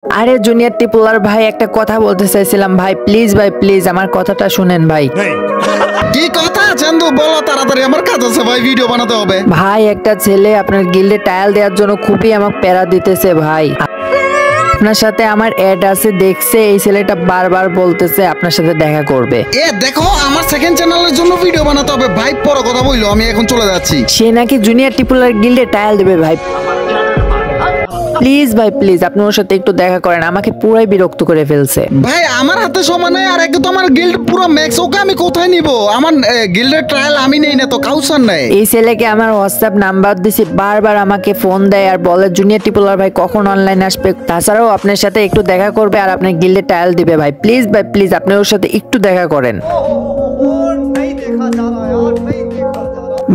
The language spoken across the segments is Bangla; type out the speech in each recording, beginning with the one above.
আরে জুনিয়র ট্রিপলার ভাই একটা কথা বলতে চাইছিলাম ভাই, প্লিজ আমার কথাটা শুনেন ভাই। কি কথা চান্দু বলো তাড়াতাড়ি, আমার কাজ আছে ভাই, ভিডিও বানাতে হবে। ভাই একটা ছেলে আপনার গিল্ডে টাইল দেওয়ার জন্য খুবই আমাকে প্যারা দিতেছে ভাই। আপনার সাথে আমার অ্যাড আছে দেখছে, এই ছেলেটা বারবার বলতেছে আপনার সাথে দেখা করবে। এ দেখো আমার সেকেন্ড চ্যানেলের জন্য ভিডিও বানাতে হবে ভাই, পরে কথা বললো, আমি এখন চলে যাচ্ছি। সে নাকি জুনিয়র ট্রিপলার গিল্ডে টাইল দেবে ভাই। প্লিজ ভাই প্লিজ আপনি ওর সাথে একটু দেখা করেন, আমাকে পুরাই বিরক্ত করে ফেলছে ভাই। আমার হাতে সময় নাই, আর একদম আমার গিল্ড পুরো ম্যাক্স, ওকে আমি কোথায় নিব? আমার গিল্ডের ট্রায়াল আমি নেই না তো, কাউসার নাই। এই ছেলেকে আমার হোয়াটসঅ্যাপ নাম্বার দিছি, বারবার আমাকে ফোন দেয় আর বলে জুনিয়র ট্রিপলার ভাই কখন অনলাইন আসবে, তাছাড়াও আপনার সাথে একটু দেখা করবে আর আপনার গিল্ডে টাইল দিবে ভাই। প্লিজ ভাই প্লিজ আপনি ওর সাথে একটু দেখা করেন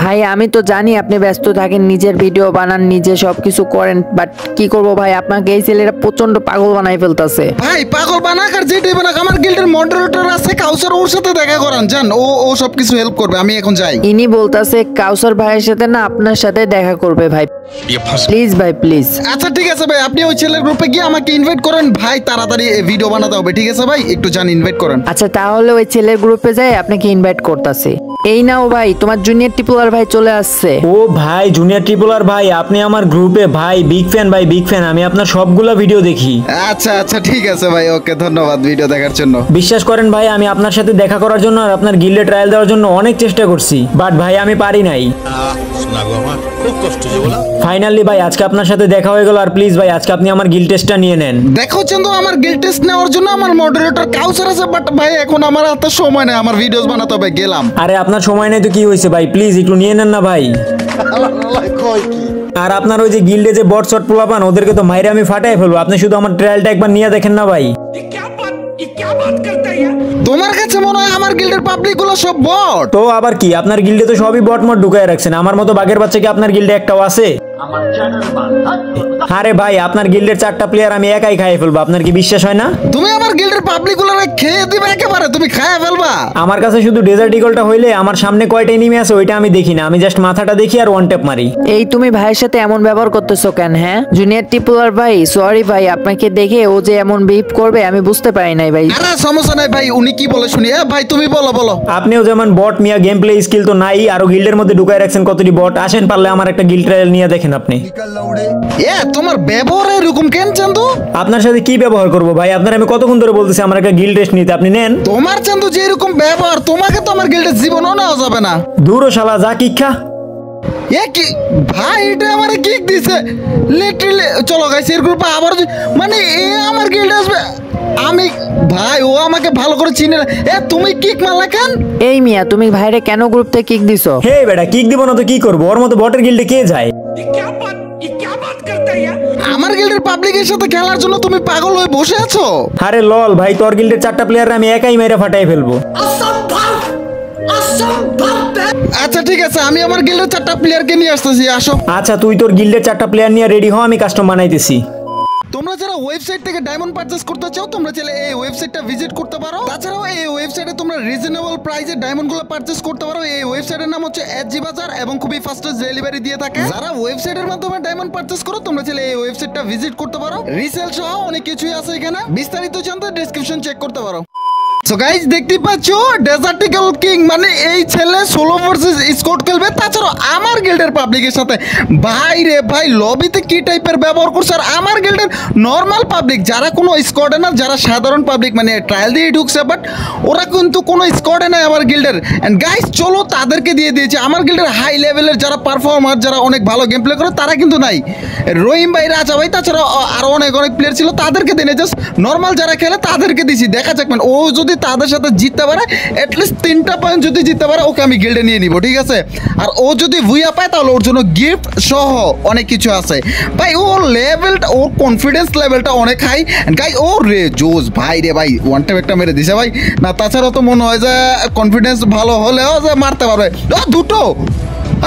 ভাই। আমি তো জানি আপনি ব্যস্ত থাকেন, নিজের ভিডিও বানান, নিজে সবকিছু করেন, বাট কি করব ভাই, আপনাকে এই ছেলেটা প্রচন্ড পাগল বানাই ফেলতেছে ভাই। পাগল বানাক আর যেটাই বানাক, আমার গিল্ডের মডারেটর আছে কাউসার, ওর সাথে দেখা করান জান, ও সবকিছু হেল্প করবে। আমি এখন যাই। ইনি বলতাছে কাউসার ভাইয়ের সাথে না আপনার সাথে দেখা করবে ভাই। প্লিজ ভাই প্লিজ। আচ্ছা ঠিক আছে ভাই, আপনি ওই ছেলের গ্রুপে গিয়ে আমাকে ইনভাইট করেন ভাই, তাড়াতাড়ি ভিডিও বানাতে হবে। ঠিক আছে ভাই, একটু যান ইনভাইট করেন। আচ্ছা তাহলে ওই ছেলের গ্রুপে যাই আপনাকে ইনভাইট করতেছে। এই নাও ভাই, তোমার জুনিয়র ট্রিপলার ভাই চলে আসছে। ও ভাই জুনিয়র ট্রিপলার ভাই, আপনি আমার গ্রুপে ভাই বিগ ফ্যান ভাই, বিগ ফ্যান। আমি আপনার সবগুলো ভিডিও দেখি। আচ্ছা ঠিক আছে ভাই, ওকে ধন্যবাদ ভিডিও দেখার জন্য। বিশ্বাস করেন ভাই, আমি আপনার সাথে দেখা করার জন্য আর আপনার গিল্ডে ট্রায়াল দেওয়ার জন্য অনেক চেষ্টা করছি, বাট ভাই আমি পারি নাই। ফাইনালি ভাই আজকে আপনার সাথে দেখা হয়ে গেল, আর প্লিজ ভাই আজকে আপনি আমার গিল্ড টেস্টটা নিয়ে নেন। দেখো চন্দু, আমার গিল্ড টেস্ট নেওয়ার জন্য আমার মডারেটর কাউসার আছে, বাট ভাই এখন আমার হাতে সময় নেই, আমার ভিডিওস বানাতে হবে, গেলাম। আরে আপনার সময় নেই তো কি হয়েছে ভাই, প্লিজ একটু নিয়ে নেন না ভাই। আর আপনার ওই যে গিল্ডে যে বট শট পোলাপান, ওদেরকে তো মাইরে আমি ফাটাই ফেলবো, আপনি শুধু আমার ট্রায়ালটা একবার নিয়ে দেখেন না ভাই। তোমার কাছে মনে হয় আমার গিল্ডের পাবলিক গুলো সব বট? তো আবার কি, আপনার গিল্ডে তো সবই বট মট ঢুকায় রাখছেন, আমার মতো বাঘের বাচ্চা কি আপনার গিল্ডে একটাও আছে? আরে ভাই আপনার গিল্ডের 4টা প্লেয়ার আমি একাই খাইয়ে ফেলবো, আপনার কি বিশ্বাস হয় না? তুমি আমার গিল্ডের পাবলিক গুলো খেয়ে দিবে একেবারে, তুমি খাইয়ে ফেলবা? আমার কাছে শুধু ডেজার্ট ইগলটা হইলে আমার সামনে কয়টা এনিমি আছে ওইটা আমি দেখি না, আমি জাস্ট মাথাটা দেখি আর ওয়ান ট্যাপ মারি। এই তুমি ভাইয়ের সাথে এমন ব্যবহার করতেছো কেন? হ্যাঁ জুনিয়র ট্রিপলার ভাই সরি ভাই, আপনাকে দেখে ও যে এমন বিহেভ করবে আমি বুঝতে পারি নাই ভাই। আরে সমস্যা নাই ভাই, উনি কি বলে শুনি। ভাই তুমি বলো। আপনিও যেমন বট মিয়া, গেম প্লে স্কিল তো নাই, আরো গিল্ডের মধ্যে ঢুকায় রাখছেন কতটি বট। আসেন পারলে আমার একটা গিল্ড ট্রায়াল নিয়ে দেখেন আপনি। তোমার ব্যবহার এরকম কেন চান্দু? আপনার সাথে কি ব্যবহার করবো ভাই, আপনার আমি কতক্ষণ ধরে বলতেছি আমার একটা গিল্ড টেস্ট নিতে, আপনি নেন। তোমার চান্দু যে এরকম ব্যবহার, তোমাকে তো আমার গিল্ডের জীবনও নেওয়া যাবে না। দূরও শালা যা কিক্ষা। কি ভাই, এটা আমারে কিক দিছে লিটারালি। চলো গাইস এর গ্রুপে আবার, মানে এ আমার গিল্ডে আসবে। আমি ভাই ও আমাকে ভালো করে চিনে না। তুমি কিক মারলা কেন? এই মিয়া তুমি ভাইরে কেন গ্রুপ থেকে কিক দিছো? হে বেটা কিক দিব না তো কি করবো, ওর মতো বটের গিল্ডে কে যায়? আমার গিল্ডের পাবলিকের সাথে খেলার জন্য তুমি পাগল হয়ে বসে আছো? আরে লল ভাই, তোর গিল্ডের 4টা প্লেয়ার আমি একাই মেরে ফাটাই ফেলবো। আচ্ছা ঠিক আছে, আমি আমার গিল্ডের 4টা প্লেয়ারকে নিয়ে আসতেছি, আসো। আচ্ছা তুই তোর গিল্ডের 4টা প্লেয়ার নিয়ে রেডি হও, আমি কাস্টম বানাইতেছি। তোমরা যারা ওয়েবসাইট থেকে ডায়মন্ড পারচেজ করতে চাও, তোমরা চাইলে এই ওয়েবসাইটটা ভিজিট করতে পারো। তাছাড়াও এই ওয়েবসাইটে তোমরা রিজনেবল প্রাইসে ডায়মন্ডগুলো পারচেজ করতে পারো। এই ওয়েবসাইটের নাম হচ্ছে এসজি বাজার এবং খুবই ফাস্টেস্ট ডেলিভারি দিয়ে থাকে। যারা ওয়েবসাইটের মাধ্যমে ডায়মন্ড পারচেজ করো, তোমরা চাইলে এই ওয়েবসাইটটা ভিজিট করতে পারো। রিসেল সহ অনেক কিছুই আছে এখানে, বিস্তারিত জানতে ডেসক্রিপশন চেক করতে পারো। সো গাইস দেখতে পাচ্ছো ডেজার্টিক্যাল কিং, মানে এই ছেলে সোলো ভার্সেস স্কোয়াড খেলবে, তাছাড়া আমার গিল্ডের পাবলিকের সাথে। ভাই রে ভাই, লবিতে কি টাইপের ব্যবহার করছে। আর আমার গিল্ডের নর্মাল পাবলিক যারা কোনো স্কোয়াডে না, যারা সাধারণ পাবলিক মানে ট্রায়াল দিয়ে ঢুকছে, বাট ওরা কিন্তু কোনো স্কোয়াডে নাই আমার গিল্ডের। এন্ড গাইস চলো তাদেরকে দিয়ে দিয়েছে। আমার গিল্ডের হাই লেভেলের যারা পারফর্মার, যারা অনেক ভালো গেম প্লে করে, তারা কিন্তু নাই। রহিম ভাই, রাজা ভাই, তাছাড়া আরো অনেক প্লেয়ার ছিল, তাদেরকে দিনে জাস্ট নর্মাল যারা খেলে তাদেরকে দিছি। দেখা যাক মানে ও যদি তাদের সাথে জিততে পারে, অ্যাটলিস্ট 3টা পয়েন্ট যদি জিততে পারে, ওকে আমি গিল্ডে নিয়ে নিব, ঠিক আছে। আর ও যদি ভুইয়া পায় তাহলে ওর জন্য গিফট সহ অনেক কিছু আছে ভাই। ওর লেভেলটা, ওর কনফিডেন্স লেভেলটা অনেক হাই গাই। ও রে জোস ভাই রে ভাই, ওয়ান টাইম একটা মেরে দিছে ভাই। না তাছাড়া তো মনে হয় যে কনফিডেন্স ভালো হলেও যে মারতে পারবে। দুটো,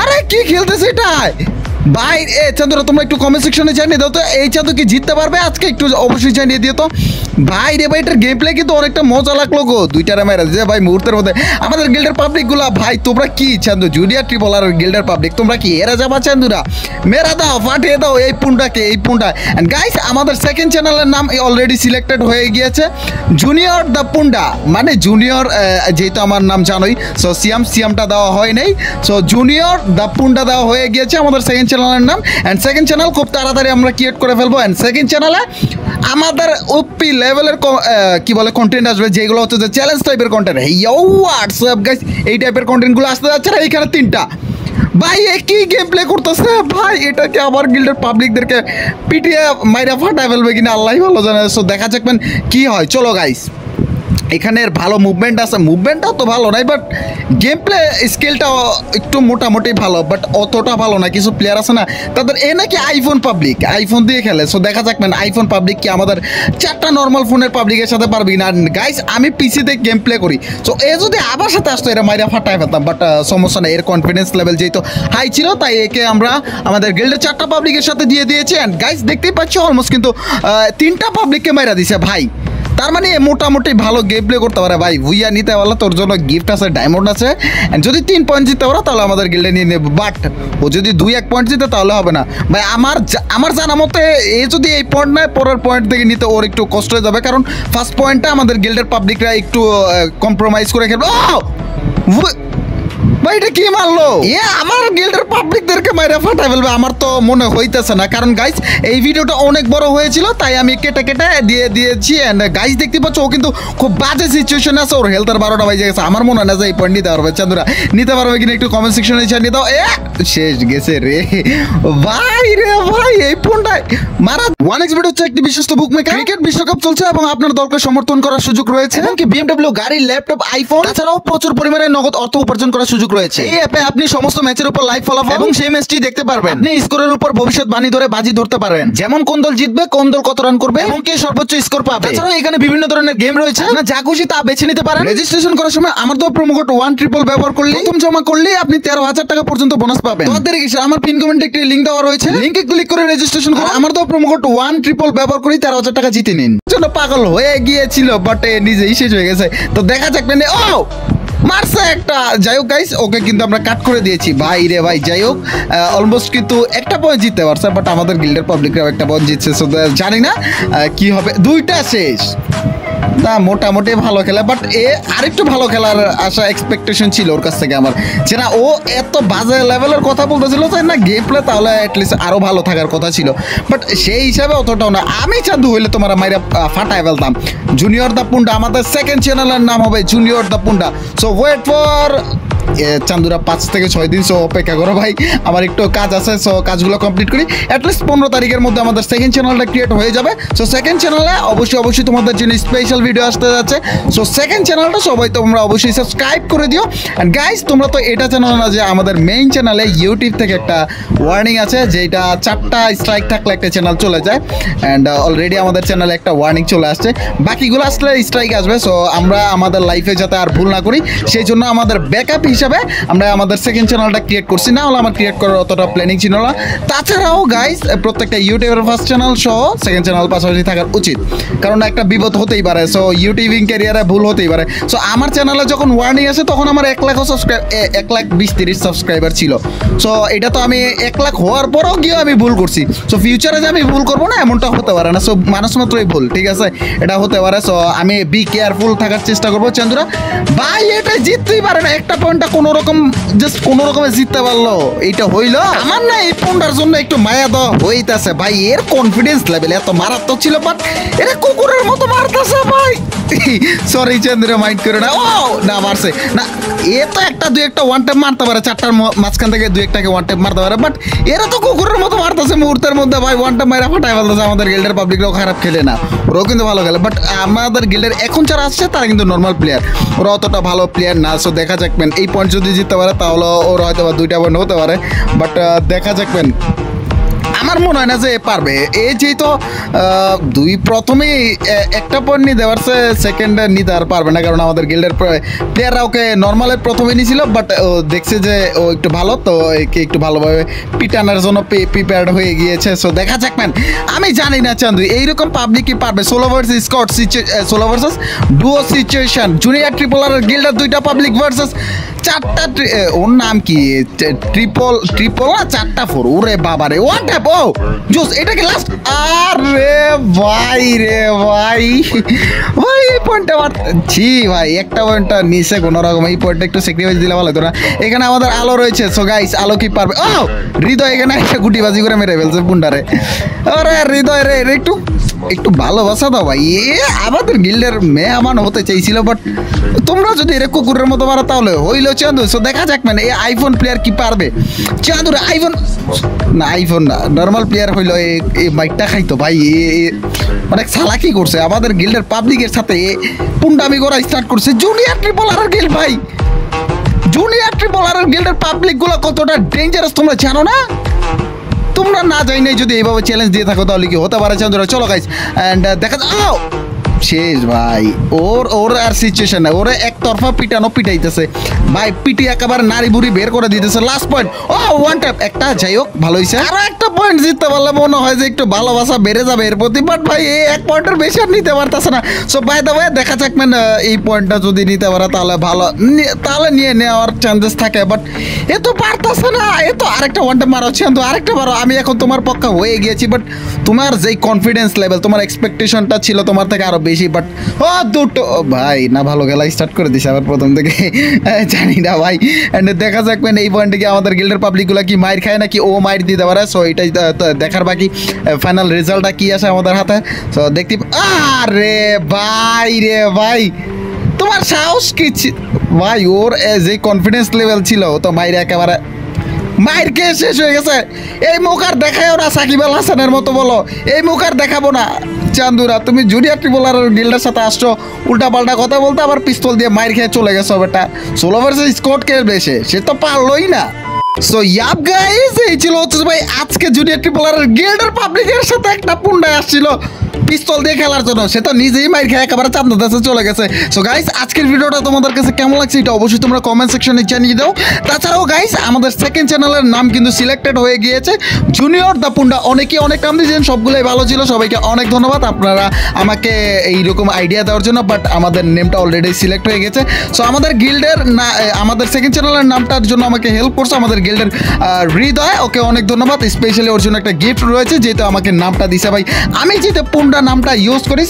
আরে কি খেলতেছে এটা ভাই চাঁদুরা তোমরা একটু কমেন্ট সেকশনে জানিয়ে দাও তো এই চাঁদু কি জিততে পারবে আজকে, একটু অবশ্যই জানিয়ে দিও তো ভাই রে। ভাই এটার গেম প্লে কিন্তু অনেকটা মজা লাগলো গো, দুইটারে মেরা যে ভাই মুহূর্তের মধ্যে। আমাদের গিল্ডের পাবলিক গুলা ভাই তোমরা কি চান্দু জুনিয়র ট্রিপল আর গিল্ডের পাবলিক তোমরা কি এরা যাবা চান্দুরা, মেরা দাও ফাটিয়ে দাও এই পুন্ডাকে এই পুন্ডা। এন্ড গাইস আমাদের সেকেন্ড চ্যানেলের নাম অলরেডি সিলেক্টেড হয়ে গিয়েছে জুনিয়র দ্য পুন্ডা, মানে জুনিয়র যেহেতু আমার নাম জানোই, সো সিয়ামটা দেওয়া হয় নাই, সো জুনিয়র দ্য পুন্ডা দেওয়া হয়ে গিয়েছে আমাদের সেকেন্ড চ্যানেলের নাম। অ্যান্ড সেকেন্ড চ্যানেল খুব তাড়াতাড়ি আমরা ক্রিয়েট করে ফেলবো। অ্যান্ড সেকেন্ড চ্যানেলে আমাদের ওপি লেভেলের কি বলে কন্টেন্ট আসবে, যেগুলো হচ্ছে যে চ্যালেঞ্জ টাইপের কন্টেন্ট। হোয়াটসঅ্যাপ গাইস এই টাইপের কন্টেন্টগুলো আসতে যাচ্ছে না, এইখানে 3টা ভাই একই গেম প্লে করতেছে ভাই। এটাকে আবার গিল্ডের পাবলিকদেরকে পিটিয়ে মাইরা ফাটায় ফেলবে কিনা আল্লাহ ভালো জানে। সো দেখা যাকবেন কি হয়। চলো গাইস এখানের ভালো মুভমেন্ট আছে, মুভমেন্টটাও তো ভালো নাই, বাট গেম প্লে স্কিলটা একটু মোটামুটি ভালো, বাট অতটা ভালো না। কিছু প্লেয়ার আছে না তাদের নাকি আইফোন পাবলিক, আইফোন দিয়ে খেলে। সো দেখা যাক ম্যান আইফোন পাবলিক কি আমাদের 4টা নর্মাল ফোনের পাবলিকের সাথে পারবি না। গাইস আমি পিসিতে গেম প্লে করি, সো যদি আবার সাথে আসতো এরা মাইরা ফাটায় ফেলতাম, বাট সমস্যা নেই, এর কনফিডেন্স লেভেল যেহেতু হাই ছিল তাই একে আমরা আমাদের গিল্ডের 4টা পাবলিকের সাথে দিয়ে দিয়েছি। অ্যান্ড গাইস দেখতেই পাচ্ছি অলমোস্ট কিন্তু 3টা পাবলিককে মাইরা দিছে ভাই, তার মানে মোটামুটি ভালো গেম প্লে করতে পারে ভাই। ভুইয়া নিতে পারলে তোর জন্য গিফট আছে, ডায়মন্ড আছে। যদি 3 পয়েন্ট জিততে পারো তাহলে আমাদের গিল্ডে নিয়ে নেবে, বাট ও যদি 2-1 পয়েন্ট জিতে তাহলে হবে না ভাই। আমার জানা মতে যদি এই পয়েন্ট নেয় পরের পয়েন্ট থেকে নিতে ওর একটু কষ্ট হয়ে যাবে, কারণ ফার্স্ট পয়েন্টটা আমাদের গিল্ডের পাবলিকরা একটু কম্প্রোমাইজ করে খেলবে। ভাই এটা কি মারলো আমার গিল্ডের পাবলিকদেরকে মাইরা ফাটাই ফেলবে আমার তো মনে হইতেছে না, কারণ গাইস এই ভিডিওটা অনেক বড় হয়েছিল তাই আমি কেটে দিয়ে দিয়েছি। এন্ড গাইস দেখতে পাচ্ছ ও কিন্তু খুব বাজে সিচুয়েশন আছে, ওর হেলথের 12টা বাজে গেছে। আমার মনে হয় না যে এই পয়েন্ট নিতে পারবে। চান্দুরা নিতে পারবে কিনা একটু কমেন্ট সেকশনে জানিয়ে দাও। শেষ গেছে রে ভাই রে ভাই, এই ফোনটায় মারা 1x বেট হচ্ছে একটি বিশ্বস্ত বুকমেকার। ক্রিকেট বিশ্বকাপ চলছে এবং আপনার দলকে সমর্থন করার সুযোগ রয়েছে, এমনকি BMW গাড়ি, ল্যাপটপ, আইফোন, তাছাড়াও প্রচুর পরিমাণে নগদ অর্থ উপার্জন করার সুযোগ রয়েছে। এই অ্যাপে আপনি সমস্ত ম্যাচের উপর লাইভ ফলাফল এবং সেই ম্যাচটি দেখতে পারবেন। আপনি স্কোরের উপর ভবিষ্যৎবাণী ধরে বাজি ধরতে পারবেন, যেমন কোন দল জিতবে, কোন দল কত রান করবে এবং কে সর্বোচ্চ স্কোর পাবে। তাছাড়াও এখানে বিভিন্ন ধরনের গেম রয়েছে, আপনার যা খুশি তা বেছে নিতে পারেন। রেজিস্ট্রেশন করার সময় আমার তো প্রোমো কোড 1triple ব্যবহার করলে প্রথম জমা করলে আপনি 13,000 টাকা পর্যন্ত বোনাস পাবেন। তোমাদের আমার পিন কমেন্টে একটি লিংক দেওয়া রয়েছে, লিংকে ক্লিক করে রেজিস্ট্রেশন করে আমার তো প্রোমো কোড 1triple ব্যবহার করে 13,000 টাকা জিতে নিন। জন্য পাগল হয়ে গিয়েছিল বাট নিজেই শেষ হয়ে গেছে। তো দেখা যাক মানে মারছে একটা, যাই হোক গাইস ওকে কিন্তু আমরা কাট করে দিয়েছি ভাই রে ভাই। যাই হোক অলমোস্ট কিন্তু একটা পয়েন্ট জিততে পারছে, বাট আমাদের গিল্ডের পাবলিকরাও একটা পয়েন্ট জিতছে। সো জানি না কি হবে, 2টা শেষ না মোটামুটি ভালো খেলা, বাট আরেকটু ভালো খেলার আশা এক্সপেকটেশন ছিল ওর কাছ থেকে আমার, যে না ও এত বাজে লেভেলের কথা বলতেছিল তাই না গেম প্লে, তাহলে অ্যাটলিস্ট আরো ভালো থাকার কথা ছিল, বাট সেই হিসাবে অতটাও না। আমি চাঁদু হইলে তোমার মাইরা ফাটায় ফেলতাম। জুনিয়র দ্য পুন্ডা আমাদের সেকেন্ড চ্যানেলের নাম হবে junior the Punda. So wait for চান্দুরা 5 থেকে 6 দিন। সো অপেক্ষা করো ভাই, আমার একটু কাজ আছে, সো কাজগুলো কমপ্লিট করি। অ্যাটলিস্ট 15 তারিখের মধ্যে আমাদের সেকেন্ড চ্যানেলটা ক্রিয়েট হয়ে যাবে। সো সেকেন্ড চ্যানেলে অবশ্যই তোমাদের জন্য স্পেশাল ভিডিও আসতে যাচ্ছে। সো সেকেন্ড চ্যানেলটা সবাই তোমরা অবশ্যই সাবস্ক্রাইব করে দিও। অ্যান্ড গাইস তোমরা তো এটা জানো না যে আমাদের মেইন চ্যানেলে ইউটিউব থেকে একটা ওয়ার্নিং আছে, যেটা 4টা স্ট্রাইক থাকলে একটা চ্যানেল চলে যায়। অ্যান্ড অলরেডি আমাদের চ্যানেলে একটা ওয়ার্নিং চলে আসছে, বাকিগুলো আসলে স্ট্রাইক আসবে। সো আমরা আমাদের লাইফে যাতে আর ভুল না করি সেই জন্য আমাদের ব্যাকআপ হিসাবে আমরা আমাদের সেকেন্ড চ্যানেলটা ক্রিয়েট করছি, না হলে আমার ক্রিয়েট করার অতটা প্ল্যানিং ছিল না। তাছাড়াও গাইস প্রত্যেকটা ইউটিউবের ফার্স্ট চ্যানেল সহ সেকেন্ড চ্যানেল পাশাপাশি থাকার উচিত, কারণ একটা বিপদ হতেই পারে। সো ইউটিউবিং ক্যারিয়ারে ভুল হতেই পারে। সো আমার চ্যানেলে যখন ওয়ার্নিং আসে তখন আমার 1 লাখ 1,20,30 সাবস্ক্রাইবার ছিল। সো এটা তো আমি 1 লাখ হওয়ার পরেও গিয়ে আমি ভুল করছি। সো ফিউচারে যে আমি ভুল করবো না এমনটা হতে পারে না। সো মানুষ মাত্রই ভুল, ঠিক আছে, এটা হতে পারে। সো আমি বি কেয়ারফুল থাকার চেষ্টা করবো। চান্দুরা ভাই এটা জিততেই পারে না, একটা পয়েন্টটা কোনো রকম জাস্ট কোনো রকমে জিততে পারলো, এইটা হইলো আমার না। এই পয়েন্টার জন্য একটু মায়া দেওয়া হইতাছে ভাই, এর কনফিডেন্স লেভেল এত মারাত্মক ছিল, বাট এরা কুকুরের মতো মারতেছে ভাই। সরি চন্দ্র মাইন্ড করে না, ও না মারছে না, এ তো একটা 2-1 ওয়ান টাইম মারতে পারে, 4টার মাঝখান থেকে 2-1টাকে ওয়ান টাইম মারতে পারে, বাট এরা তো কুকুরের মতো মারতেছে মুহূর্তের মধ্যে ভাই। ওয়ান টাইম মারা ফাটাই ফেলতেছে। আমাদের গিল্ডের পাবলিকরাও খারাপ খেলে না, ওরাও কিন্তু ভালো খেলে, বাট আমাদের গিল্ডের এখন যারা আসছে তারা কিন্তু নর্মাল প্লেয়ার, ওরা অতটা ভালো প্লেয়ার না। সো দেখা যাকবেন এই পয়েন্ট যদি জিততে পারে তাহলে ওরা হয়তো 2টা পয়েন্ট হতে পারে, বাট দেখা যাকবেন। আমার মনে হয় না যে পারবে। এই যেহেতু দুই প্রথমেই একটা পয়েন্ট নিতে পারছে, সেকেন্ডে নিতে আর পারবে না, কারণ আমাদের গিল্ডের প্লেয়াররা ওকে নর্মালে প্রথমে নিয়েছিল, বাট ও দেখছে যে ও একটু ভালো, তো একে একটু ভালোভাবে পিটানোর জন্য প্রিপেয়ার্ড হয়ে গিয়েছে। সো দেখা যাক ম্যান, আমি জানি না চান্দু এইরকম পাবলিকই পারবে। Solo versus squad, solo versus duo situation, junior triple আর গিল্ডের দুইটা পাবলিক ভার্সেস চারটা, ওর নাম কি ট্রিপল না 4টা 4, ওরে বাবা রে, ওয়ান ট্যাপ, ও জোস, এটা কি লাস্ট? আরে ভাই রে ভাই, ভাই এই পয়েন্টটা আমার জি ভাই, একটা পয়েন্টটা নিচে কোনো রকম, এই পয়েন্টটা একটু স্যাক্রিফাইস দিলে ভালো হতো না। এখানে আমাদের আলো রয়েছে। সো গাইস, আলো কি পারবে? ও হৃদয় এখানে একটা গুটিবাজি করে মেরে ফেলছে পুন্ডারে। আরে হৃদয় রে, একটু একটু ভালোবাসা দাও ভাই, আমাদের গিল্ডের মেহমান হতে চাইছিল, বাট তোমরা যদি এর কুকুরের মতো পারো তাহলে হইলো চান্দু। সো দেখা যাক মানে এই আইফোন প্লেয়ার কি পারবে। চান্দুর আইফোন না, আইফোন না, নর্মাল প্লেয়ার হইলো এই মাইকটা খাইতো ভাই, অনেক চালাকি করছে আমাদের গিল্ডের পাবলিকের সাথে, পুন্ডামি করা স্টার্ট করছে। জুনিয়র ট্রিপল আর গিল্ড ভাই, জুনিয়র ট্রিপল আর গিল্ডের পাবলিক গুলো কতটা ডেঞ্জারাস তোমরা জানো না? তোমরা না যাই নাই যদি এইভাবে চ্যালেঞ্জ দিয়ে থাকো তাহলে কি হতে পারে চান্দুরা। চলো গাইস, এন্ড দেখা যাও শেষ ভাই, ওর আর সিচুয়েশন না, ওরে একতরফা পিটাইতেছে ভাই, পিটি একেবারে নারী বুড়ি বের করে দিতেছে। লাস্ট পয়েন্ট, ও ওয়ান ট্যাপ, একটা যাই হোক ভালো হয়েছে, আরো একটা পয়েন্ট জিততে পারলে মনে হয় যে একটু ভালোবাসা বেড়ে যাবে এর প্রতি, বাট ভাই এই এক পয়েন্টের বেশি আর নিতে পারতেছে না। সো বাই দ্য ওয়ে দেখা যাক ম্যান, এই পয়েন্টটা যদি নিতে পারে তাহলে ভালো, তাহলে নিয়ে নেওয়ার চান্সেস থাকে, বাট এ তো পারতেছে না। এ তো আরেকটা ওয়ান ট্যাপ মারো কিন্তু আরেকটা মারো, আমি এখন তোমার পক্ষে হয়ে গিয়েছি, বাট তোমার যেই কনফিডেন্স লেভেল, তোমার এক্সপেকটেশনটা ছিল তোমার থেকে আরো বেশি, বাট ও দুটো ভাই না, ভালো খেলা স্টার্ট করে দিছে আবার প্রথম থেকে, জানি না ভাই। এন্ড দেখা যাক মানে এই পয়েন্টে কি আমাদের গিল্ডের পাবলিকগুলো কি মাইর খায় নাকি ও মাইর দিতে পারে। সো এটাই দেখার বাকি, ফাইনাল রেজাল্টটা কি আসে আমাদের হাতে। সো দেখতে, আরে ভাই রে ভাই, তোমার সাহস কি ভাই, ওর যে কনফিডেন্স লেভেল ছিল ও তো মাইরে একেবারে মায়ের কে শেষ হয়ে গেছে। এই মুখ আর দেখায়ও না সাকিব আল হাসানের মতো, বলো এই মুখ আর দেখাবো না। চান্দুরা তুমি জুনিয়র ট্রিপল আর গিল্ডের সাথে আসছো উল্টা পাল্টা কথা বলতে, আবার পিস্তল দিয়ে মাইর খেয়ে চলে গেছো বেটা। সোলো ভার্সেস স্কট খেলবে সে তো পারলোই না। সো ইয়াপ গাইস, এই ছিল হচ্ছে ভাই আজকে জুনিয়র ট্রিপল আর গিল্ডের পাবলিকের সাথে একটা পুন্ডায় আসছিল পিস্তল দিয়ে খেলার জন্য, সে তো নিজেই মাইর খেয়ে একেবারে চান্দা দেশে চলে গেছে। সো গাইস, আজকের ভিডিওটা তোমাদের কাছে কেমন লাগছে এটা অবশ্যই তোমরা কমেন্ট সেকশনে জানিয়ে দাও। তাছাড়াও গাইস, আমাদের সেকেন্ড চ্যানেলের নাম কিন্তু সিলেক্টেড হয়ে গিয়েছে, জুনিয়র দ্য পুন্ডা। অনেকে অনেক নাম দিয়েছেন, সবগুলোই ভালো ছিল, সবাইকে অনেক ধন্যবাদ আপনারা আমাকে এইরকম আইডিয়া দেওয়ার জন্য, বাট আমাদের নেমটা অলরেডি সিলেক্ট হয়ে গেছে। সো আমাদের গিল্ডের না, আমাদের সেকেন্ড চ্যানেলের নামটার জন্য আমাকে হেল্প করছে আমাদের গিল্ডের হৃদয়, ওকে অনেক ধন্যবাদ। স্পেশালি ওর জন্য একটা গিফট রয়েছে, যেহেতু আমাকে নামটা দিছে ভাই, আমি যেহেতু পুন্ডা নামটা ইউজ করি,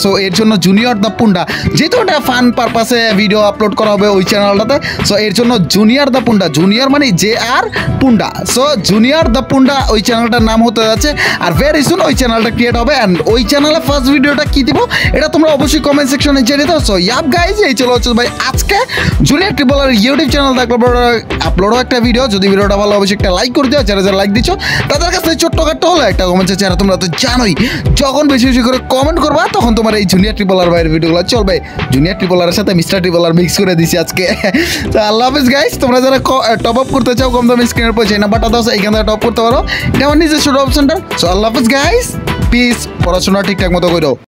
সো এর জন্য জুনিয়র দ্য পুন্ডা, যেহেতু ওটা ফান পারপাসে ভিডিও আপলোড করা হবে ওই চ্যানেলটাতে, সো এর জন্য জুনিয়র দ্য পুন্ডা, জুনিয়র মানে J R Punda, so junior the Punda ওই চ্যানেলটার নাম হতে যাচ্ছে। আর ভেরি সুন ওই চ্যানেলটা ক্রিয়েট হবে, অ্যান্ড ওই চ্যানেলে ফার্স্ট ভিডিওটা কি দিব এটা তোমরা অবশ্যই কমেন্ট সেকশনে জানিয়ে দাও। সো ইয়াপ গাইজ, এই চলো হচ্ছে ভাই আজকে জুনিয়র ট্রিপল আর ইউটিউব চ্যানেল আপলোডও একটা ভিডিও, যদি ভিডিওটা ভালো অবশ্যই একটা লাইক করে দিও, যারা যারা লাইক দিচ্ছ তাদের কাছে ছোট্টখাটো হলো একটা কমেন্ট আছে, যারা তোমরা তো জানোই যখন বেশি বেশি করে কমেন্ট করবা তখন তোমার এই জুনিয়র ট্রিপল আর ভাইয়ের ভিডিওগুলো চলবে। জুনিয়র ট্রিপল আর সাথে মিস্টার ট্রিপল আর মিক্স করে দিছি আজকে। তো আল্লাহ হাফিজ গাইস, তোমরা যারা টপ আপ করতে চাও কম দামে স্ক্রিনের পর সেই নাম্বারটা দাও, এইখান থেকে টপ করতে পারো, এটা আমার নিজস্ব অপশনটা। সো আল্লাহ হাফিজ গাইস, পিস, পড়াশোনা ঠিকঠাক মতো করো।